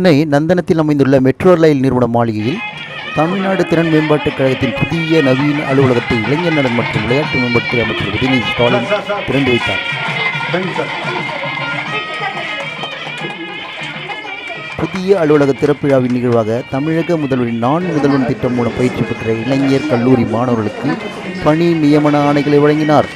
சென்னை நந்தனத்தில் அமைந்துள்ள metro rail நிறுவன மாளிகையில் தமிழ்நாடு திறன் மேம்பாட்டுக் கழகத்தின் புதிய நவீன அலுவலகத்தை இளைஞர் நலன் மற்றும் விளையாட்டு மேம்பாட்டுத்துறை அமைச்சர் உதயநிதி ஸ்டாலின் திறந்து வைத்தார். புதிய அலுவலக திறப்பு விழாவின் நிகழ்வாக தமிழக முதல்வரின் நான் முதல்வன் திட்டம் மூலம் பயிற்சி பெற்ற இளைஞர் கல்லூரி மாணவர்களுக்கு பணி நியமன ஆணைகளை வழங்கினார்.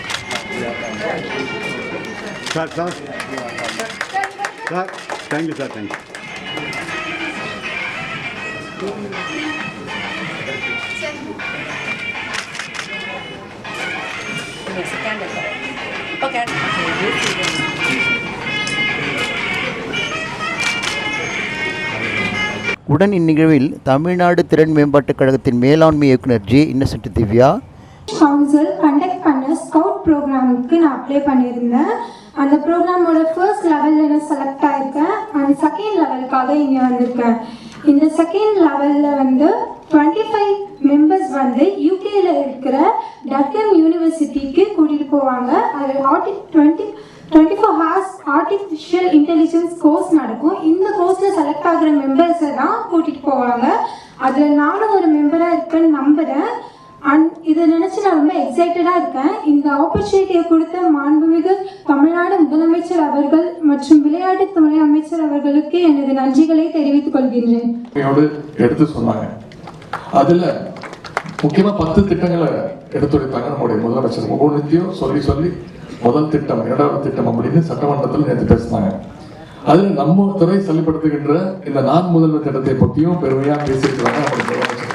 உடன் இந்நிகழ்வில் தமிழ்நாடு திறன் மேம்பாட்டுக் கழகத்தின் மேலாண்மை இயக்குனர் J Innocent Divya council conduct பண்ண ஸ்கவுட் ப்ரோக்ராமுக்கு நான் அப்ளை பண்ணியிருந்தேன். அந்த ப்ரோக்ராமோட ஃபர்ஸ்ட் லெவலில் நான் செலக்ட் ஆகிருக்கேன். அந்த செகண்ட் லெவலுக்காக இங்கே வந்திருக்கேன். இந்த செகண்ட் லெவலில் 25 மெம்பர்ஸ் யூகேயில் இருக்கிற டர்ஹம் யூனிவர்சிட்டிக்கு கூட்டிகிட்டு போவாங்க. அது 24 hours ஆர்டிஃபிஷியல் இன்டெலிஜென்ஸ் கோர்ஸ் நடக்கும். இந்த கோர்ஸில் செலக்ட் ஆகிற மெம்பர்ஸை தான் கூட்டிகிட்டு போவாங்க. அதில் நானும் ஒரு மெம்பராக இருக்கேன்னு நம்புகிறேன். இதை நினச்சி நான் ரொம்ப எக்ஸைட்டடாக இருக்கேன். இந்த ஆப்பர்ச்சுனிட்டியை கொடுத்த மாண்புமிகு தமிழ்நாடு முதலமைச்சர் அவர்கள் மற்றும் விளையாட்டுத்துறை அமைச்சர் அவர்களுக்கு எனது நன்றிகளை தெரிவித்துக் கொள்கின்றேன். எடுத்து சொன்னாங்க. அதுல முக்கியமா 10 திட்டங்களை எடுத்துரைத்தாங்க நம்முடைய முதலமைச்சர். ஒவ்வொன்றையும் சொல்லி முதல் திட்டம், இரண்டாவது திட்டம் அப்படின்னு சட்டமன்றத்தில் நேற்று பேசினாங்க. அதுல நம்ம துறை செயல்படுத்துகின்ற இந்த நான் முதல்வர் திட்டத்தை பற்றியும் பெருமையா பேசியிருக்கிறாங்க நம்முடைய முதலமைச்சர்.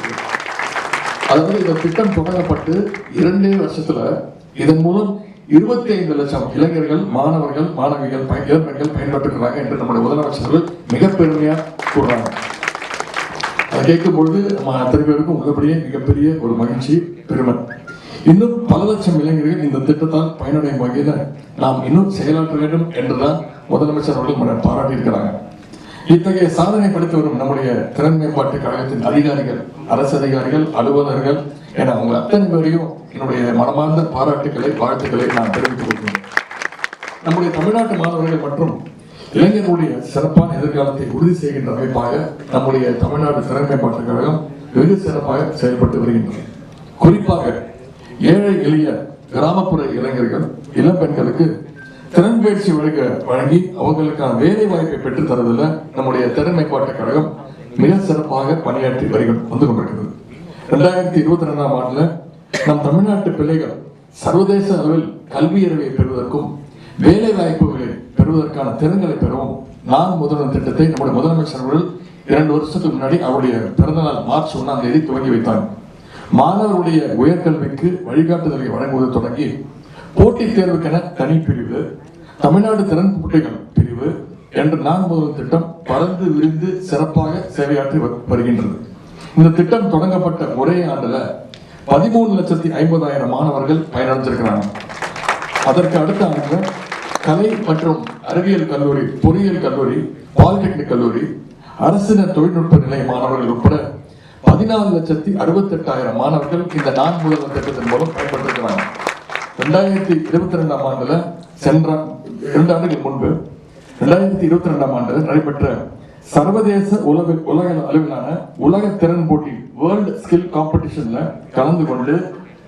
அதாவது இந்த திட்டம் தொடங்கப்பட்டு 2 வருஷத்துல இதன் மூலம் 25 லட்சம் இளைஞர்கள், மாணவர்கள், மாணவிகள், இளைஞர்கள் பயன்பட்டுக்கிறாங்க என்று நம்முடைய முதலமைச்சர்கள் மிக பெருமையா கூறுறாங்க. அதை கேட்கும் பொழுது நம்ம அத்தனை பேருக்கும் உள்ளபடியே மிகப்பெரிய ஒரு மகிழ்ச்சி, பெருமை. இன்னும் பல லட்சம் இளைஞர்கள் இந்த திட்டத்தால் பயனடையும் வகையில் நாம் இன்னும் செயலாற்ற வேண்டும் என்றுதான் முதலமைச்சர் அவர்கள் பாராட்டியிருக்கிறாங்க. இத்தகைய சாதனை படைத்து வரும் நம்முடைய திறன் மேம்பாட்டு கழகத்தின் அதிகாரிகள், அரசு அதிகாரிகள், அலுவலர்கள் என அவங்க அத்தனை பேரையும் என்னுடைய மனமார்ந்த பாராட்டுக்களை, வாழ்த்துக்களை நான் தெரிவித்துக் கொள்கிறேன். நம்முடைய தமிழ்நாட்டு மாணவர்கள் மற்றும் இளைஞர்களுடைய சிறப்பான எதிர்காலத்தை உறுதி செய்கின்ற அமைப்பாக நம்முடைய தமிழ்நாடு திறன் மேம்பாட்டு கழகம் வெகு சிறப்பாக செயல்பட்டு வருகின்றது. குறிப்பாக ஏழை எளிய கிராமப்புற இளைஞர்கள், இளம் பெண்களுக்கு திறன் பயிற்சி வழங்கி அவங்களுக்கான வேலை வாய்ப்பை பெற்றுத் தருவதில் நம்முடைய திறன் மேம்பாட்டு கழகம் மிக சிறப்பாக பணியாற்றி வந்து கொண்டிருக்கிறது. 2022ஆம் ஆண்டுல நம் தமிழ்நாட்டு பிள்ளைகள் சர்வதேச அளவில் கல்வி அறிவை பெறுவதற்கும் வேலை வாய்ப்புகளை பெறுவதற்கான திறன்களை பெறவும் நான் முதல்வர் திட்டத்தை நம்முடைய முதலமைச்சர் அவர்கள் 2 வருஷத்துக்கு முன்னாடி அவருடைய பிறந்தநாள் மார்ச் 1ஆம் தேதி துவங்கி வைத்தாங்க. மாணவருடைய உயர்கல்விக்கு வழிகாட்டுதலை வழங்குவது தொடங்கி போட்டித் தேர்வுக்கென தனி பிரிவு, தமிழ்நாடு திறன் போட்டிகள் பிரிவு என்ற நான் முதல்வர் திட்டம் பறந்து விரிந்து சிறப்பாக சேவையாற்றி வருகின்றது. இந்த திட்டம் தொடங்கப்பட்ட ஒரே ஆண்டுல 13,50,000 மாணவர்கள் பயனடைஞ்சிருக்கிறாங்க. அதற்கு அடுத்த ஆண்டு கலை மற்றும் அறிவியல் கல்லூரி, பொறியியல் கல்லூரி, பாலிடெக்னிக் கல்லூரி, அரசின தொழில்நுட்ப நிலைய மாணவர்கள் உட்பட 14,68,000 மாணவர்கள் இந்த நான் முதல்வர் திட்டத்தின் மூலம் பயன்பட்டிருக்கிறாங்க. 2022ஆம் ஆண்டுல சென்ற 2 ஆண்டுகள் முன்பு 2022ஆம் ஆண்டு நடைபெற்ற சர்வதேச உலக அளவிலான உலக திறன் போட்டி வேர்ல்ட் ஸ்கில் காம்படிஷன்ல கலந்து கொண்டு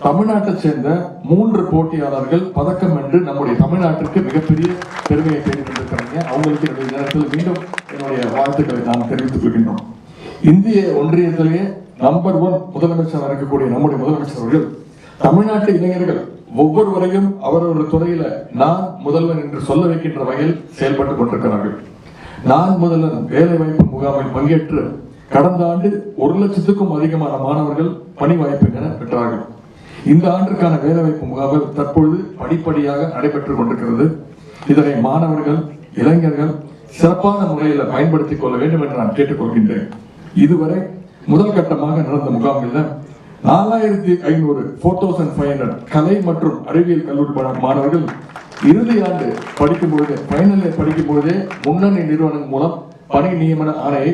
தமிழ்நாட்டை சேர்ந்த 3 போட்டியாளர்கள் பதக்கம் வென்று நம்முடைய தமிழ்நாட்டிற்கு மிகப்பெரிய பெருமையை பெற்றுக்கொண்டிருக்கிறாங்க. அவங்களுக்கு என்னுடைய நேரத்தில் மீண்டும் என்னுடைய வாழ்த்துக்களை நாம் தெரிவித்துக் கொள்கின்றோம். இந்திய ஒன்றியத்திலேயே நம்பர் 1 முதலமைச்சராக இருக்கக்கூடிய நம்முடைய முதலமைச்சர் அவர்கள் தமிழ்நாட்டு இளைஞர்கள் ஒவ்வொருவரையும் அவரவர் துறையில நான் முதல்வன் என்று சொல்ல வைக்கின்ற வகையில் செயல்பட்டுக் கொண்டிருக்கிறார்கள். நான் முதல்வன் வேலை வாய்ப்பு முகாமில் பங்கேற்று கடந்த ஆண்டு 1 லட்சத்துக்கும் அதிகமான மாணவர்கள் பணி வாய்ப்பினை பெற்றார்கள். இந்த ஆண்டுக்கான வேலை வாய்ப்பு முகாம்கள் தற்பொழுது படிப்படியாக நடைபெற்றுக் கொண்டிருக்கிறது. இதனை மாணவர்கள், இளைஞர்கள் சிறப்பான முறையில் பயன்படுத்திக் கொள்ள வேண்டும் என்று நான் கேட்டுக்கொள்கின்றேன். இதுவரை முதல் கட்டமாக நடந்த முகாமில் 4,500 4,500 கலை மற்றும் அறிவியல் கல்லூரி மாணவர்கள் இறுதி ஆண்டு படிக்கும் பொழுதே, ஃபைனல் படிக்கும் பொழுதே முன்னணி நிறுவனம் மூலம் பணி நியமன ஆணையை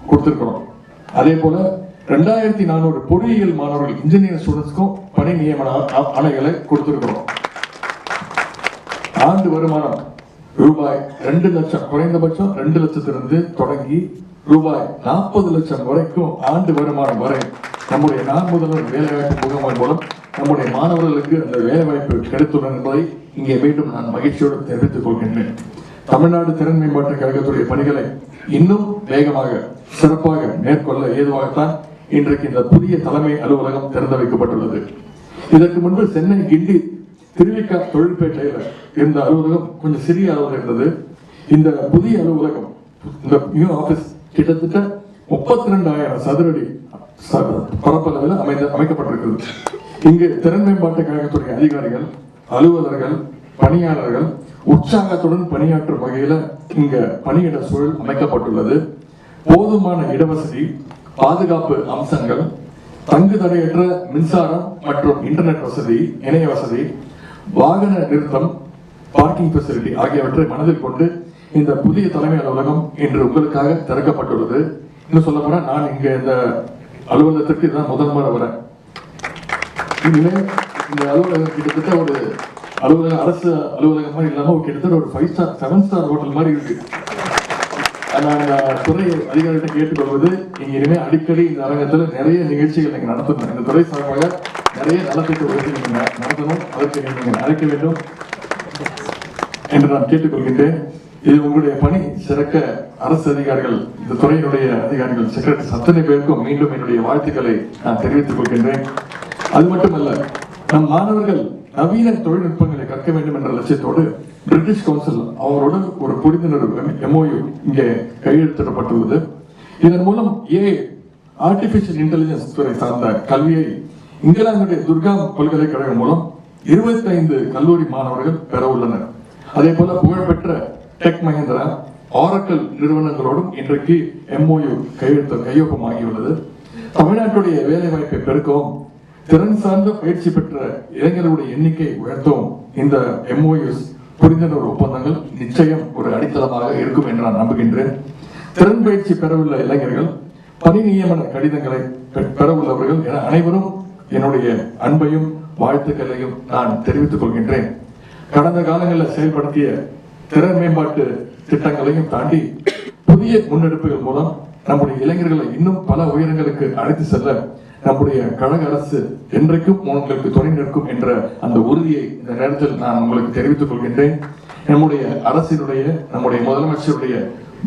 கொடுத்திருக்கிறோம். அதே போல 2,400 பொறியியல் மாணவர்கள், இன்ஜினியரிங் ஸ்டூடெண்ட்ஸ்க்கும் பணி நியமன ஆணைகளை கொடுத்திருக்கிறோம். ஆண்டு வருமானம் ரூபாய் 2 லட்சம், குறைந்தபட்சம் 2 லட்சத்திலிருந்து தொடங்கி ரூபாய் 40 லட்சம் வரைக்கும் ஆண்டு வருமானம் வரை நம்முடைய நான் முதல்வர் வேலைவாய்ப்பு முகாமை மூலம் நம்முடைய மாணவர்களுக்கு அந்த வேலைவாய்ப்பு கிடைத்துள்ளது என்பதை இங்கே மீண்டும் நான் மகிழ்ச்சியோடு தெரிவித்துக் கொள்கின்றேன். தமிழ்நாடு திறன் மேம்பாட்டு கழகத்துடைய பணிகளை இன்னும் வேகமாக சிறப்பாக மேற்கொள்ள ஏதுவாகத்தான் இன்றைக்கு இந்த புதிய தலைமை அலுவலகம் திறந்து வைக்கப்பட்டுள்ளது. இதற்கு முன்பு சென்னை கிண்டி திருவிக்கா தொழிற்பேட்டையில் இருந்த அலுவலகம் கொஞ்சம் சிறிய அளவில் இருந்தது. இந்த புதிய அலுவலகம், இந்த நியூ ஆபீஸ் கிட்டத்தட்ட 32,000 சதுரடி பரப்பளவில் அமைக்கப்பட்டிருக்கிறது. இங்கு திறன் மேம்பாட்டு கழகத்துடைய அதிகாரிகள், அலுவலர்கள், பணியாளர்கள் உற்சாகத்துடன் பணியாற்றும் வகையில இங்க பணியிட சூழல் அமைக்கப்பட்டுள்ளது. போதுமான இடவசதி, பாதுகாப்பு அம்சங்கள், தங்கு தடையற்ற மின்சாரம் மற்றும் இன்டர்நெட் வசதி, இணைய வசதி, வாகன நிறுத்தம், பார்க்கிங் ஃபெசிலிட்டி ஆகியவற்றை மனதில் கொண்டு இந்த புதிய தலைமை அலுவலகம் இன்று உங்களுக்காக திறக்கப்பட்டுள்ளது. இன்னும் சொல்ல போனா நான் இங்க இந்த அலுவலகத்திற்கு இதுதான் முதல் முறை வரேன். இனிமே இந்த அலுவலகம் கிட்டத்தட்ட ஒரு அலுவலகம், அரசு அலுவலகம் மாதிரி இல்லாம கிட்டத்தட்ட ஒரு 5 ஸ்டார் 7 ஸ்டார் ஹோட்டல் மாதிரி இருக்கு. நான் துறை அதிகாரிகிட்ட கேட்டுக்கொள்வது, இங்க இனிமே அடிக்கடி இந்த அரங்கத்துல நிறைய நிகழ்ச்சிகள் நீங்க நடத்தணும். இந்த துறை சார்பாக நிறைய நலத்திட்ட உதவி நீங்க நடத்தணும், அதற்கு நீங்க அழைக்க வேண்டும் என்று நான் கேட்டுக்கொள்கின்றேன். இது உங்களுடைய பணி சிறக்க அரசு அதிகாரிகள், இந்த துறையினுடைய அதிகாரிகள், செக்ரட்டரி அத்தனை பேருக்கும் மீண்டும் என்னுடைய வாழ்த்துக்களை நான் தெரிவித்துக் கொள்கின்றேன். அது மட்டுமல்ல, நம் மாணவர்கள் நவீன தொழில்நுட்பங்களை கற்க வேண்டும் என்ற லட்சியத்தோடு பிரிட்டிஷ் கவுன்சில் அவரோட ஒரு புரிந்துணர்வு MOU இங்கே கையெழுத்திடப்பட்டுள்ளது. இதன் மூலம் ஆர்டிபிஷியல் இன்டெலிஜென்ஸ் துறை சார்ந்த கல்வியை இங்கிலாந்துடைய துர்கா பல்கலைக்கழகம் மூலம் 25 கல்லூரி மாணவர்கள் பெற உள்ளனர். அதே போல புகழ்பெற்ற டெக் மஹிந்திரா, ஆரக்கல் நிறுவனங்களோடும் இன்றைக்கு MOU கையொப்பமாகியுள்ளது. தமிழ்நாட்டுடைய வேலை வாய்ப்பை பெருக்கவும், திறன் சார்ந்த பயிற்சி பெற்ற இளைஞர்களுடைய எண்ணிக்கை உயர்த்தவும் இந்த MOUs புரிந்துணர்வு ஒப்பந்தங்கள் நிச்சயம் ஒரு அடித்தளமாக இருக்கும் என்று நான் நம்புகின்றேன். திறன் பயிற்சி பெறவுள்ள இளைஞர்கள், பணி நியமன கடிதங்களை பெறவுள்ளவர்கள் என அனைவரும் என்னுடைய அன்பையும் வாழ்த்துக்களையும் நான் தெரிவித்துக் கொள்கின்றேன். கடந்த காலங்களில் செயல்படுத்திய திறன் மேம்பாட்டு திட்டங்களையும் தாண்டி புதிய முன்னெடுப்புகள் மூலம் நம்முடைய இளைஞர்களை இன்னும் பல உயரங்களுக்கு அழைத்து செல்ல நம்முடைய கழக அரசு என்றைக்கும் உங்களுக்கு துணை நிற்கும் என்ற அந்த உறுதியை இந்த நேரத்தில் நான் உங்களுக்கு தெரிவித்துக் கொள்கின்றேன். நம்முடைய அரசினுடைய, நம்முடைய முதலமைச்சருடைய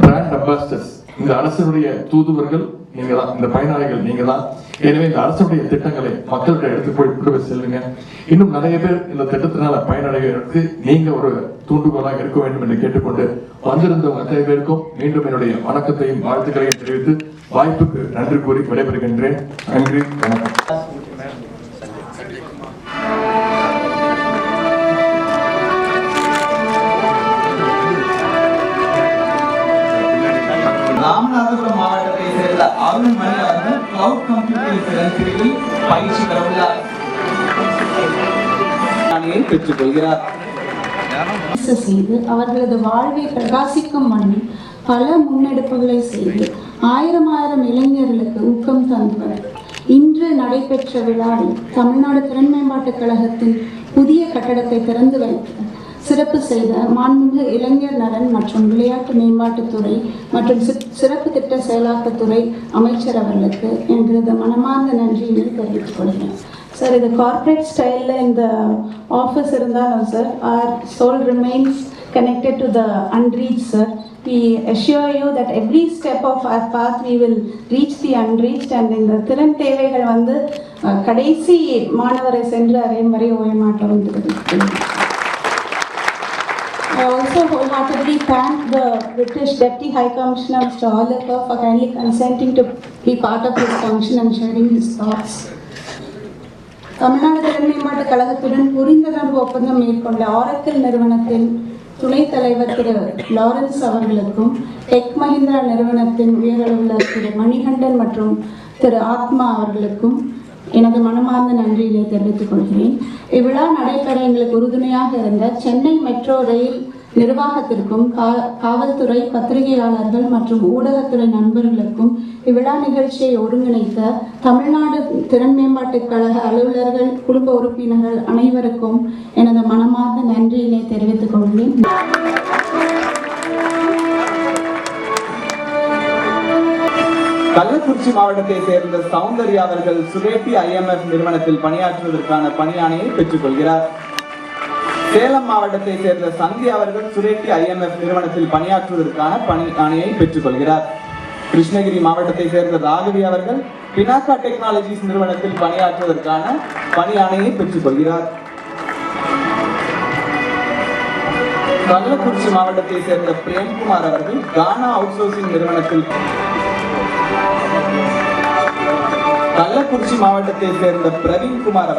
பிராண்ட் அம்பாசிடர்ஸ், இந்த அரசினுடைய தூதுவர்கள் நீங்க தான், இந்த பயனாளிகள் நீங்க தான். எனவே இந்த அரசுடைய திட்டங்களை மக்கள்கிட்ட எடுத்து போய் செல்லுங்க. இன்னும் நிறைய பேர் இந்த திட்டத்தினால பயனடைவதற்கு நீங்க ஒரு தூண்டுகோலாக இருக்க வேண்டும் என்று கேட்டுக்கொண்டு வந்திருந்தவங்க அத்தனை பேருக்கும் மீண்டும் என்னுடைய வணக்கத்தையும் வாழ்த்துக்களையும் தெரிவித்து வாய்ப்புக்கு நன்றி கூறி விடைபெறுகின்றேன். நன்றி, வணக்கம். ராமநாதபுரம் மாவட்டத்தை சேர்ந்த அருண் மணி அவர்கள் கிளவுட் கம்ப்யூட்டிங் திறன் பிரிவில் பயிற்சி பெறவுள்ளார். பெற்றுக் கொள்கிறார். செய்து அவர்களது வாழ்வை பிரகாசிக்கும் வண்ணம் பல முன்னெடுப்புகளை செய்து ஆயிரம் இளைஞர்களுக்கு ஊக்கம் தந்தவர். இன்று நடைபெற்ற விழாவில் தமிழ்நாடு திறன் மேம்பாட்டுக் கழகத்தின் புதிய கட்டடத்தை திறந்து வைத்து சிறப்பு செய்த மாண்புமிகு இளைஞர் நலன் மற்றும் விளையாட்டு மேம்பாட்டுத்துறை மற்றும் சிறப்பு திட்ட செயலாக்கத்துறை அமைச்சர் அவர்களுக்கு எங்களது மனமார்ந்த நன்றியை தெரிவித்துக் கொள்கிறேன். Sir, in the corporate style in the office sir, our soul remains connected to the unreached, sir. We assure you that every step of our path we will reach the unreached, and in the திறன் தேவைகள் வந்து கடைசி மாணவரை சென்று அறையும் வரை ஓயமாட்டோம். I also wholeheartedly thank the British Deputy High Commissioner Mr. Oliver for kindly consenting to be part of this function and sharing his thoughts. Tamil Nadu திறன் மேம்பாட்டுக் கழகத்துடன் புரிந்துணர்வு ஒப்பந்தம் மேற்கொண்ட ஆரக்கல் நிறுவனத்தின் துணைத் தலைவர் திரு லாரன்ஸ் அவர்களுக்கும், டெக் மஹிந்திரா நிறுவனத்தின் உயரலுவலர் திரு மணிகண்டன் மற்றும் திரு ஆத்மா அவர்களுக்கும் எனது மனமார்ந்த நன்றியை தெரிவித்துக் கொள்கிறேன். இவ்விழா நடைபெற எங்களுக்கு உறுதுணையாக இருந்த சென்னை மெட்ரோ ரயில் நிர்வாகத்திற்கும், காவல்துறை, பத்திரிகையாளர்கள் மற்றும் ஊடகத்துறை நண்பர்களுக்கும், இவ்விழா நிகழ்ச்சியை ஒருங்கிணைத்த தமிழ்நாடு திறன் மேம்பாட்டுக் கழக அலுவலர்கள், குடும்ப உறுப்பினர்கள் அனைவருக்கும் எனது மனமார்ந்த நன்றியினை தெரிவித்துக் கொள்கிறேன். கள்ளக்குறிச்சி மாவட்டத்தை சேர்ந்த சௌந்தர்யா அவர்கள் சுரேட்டி IMF நிறுவனத்தில் பணியாற்றுவதற்கான பணி ஆணையை பெற்றுக்கொள்கிறார். சேலம் மாவட்டத்தை சேர்ந்த சந்தியா அவர்கள் சுரேட்டி IMF நிறுவனத்தில் பணியாற்றுவதற்கான பணி ஆணையை பெற்றுக்கொள்கிறார். கிருஷ்ணகிரி மாவட்டத்தை சேர்ந்த ராகவி அவர்கள் பினாக்கா டெக்னாலஜிஸ் நிறுவனத்தில் பணியாற்றுவதற்கான பணி ஆணையை பெற்றுக்கொள்கிறார். கள்ளக்குறிச்சி மாவட்டத்தை சேர்ந்த பிரேம்குமார் அவர்கள் கானா அவுட்சோர்சிங் நிறுவனத்தில் கள்ளக்குறிச்சி மாவட்டத்தை சேர்ந்த பிரவீன்குமார்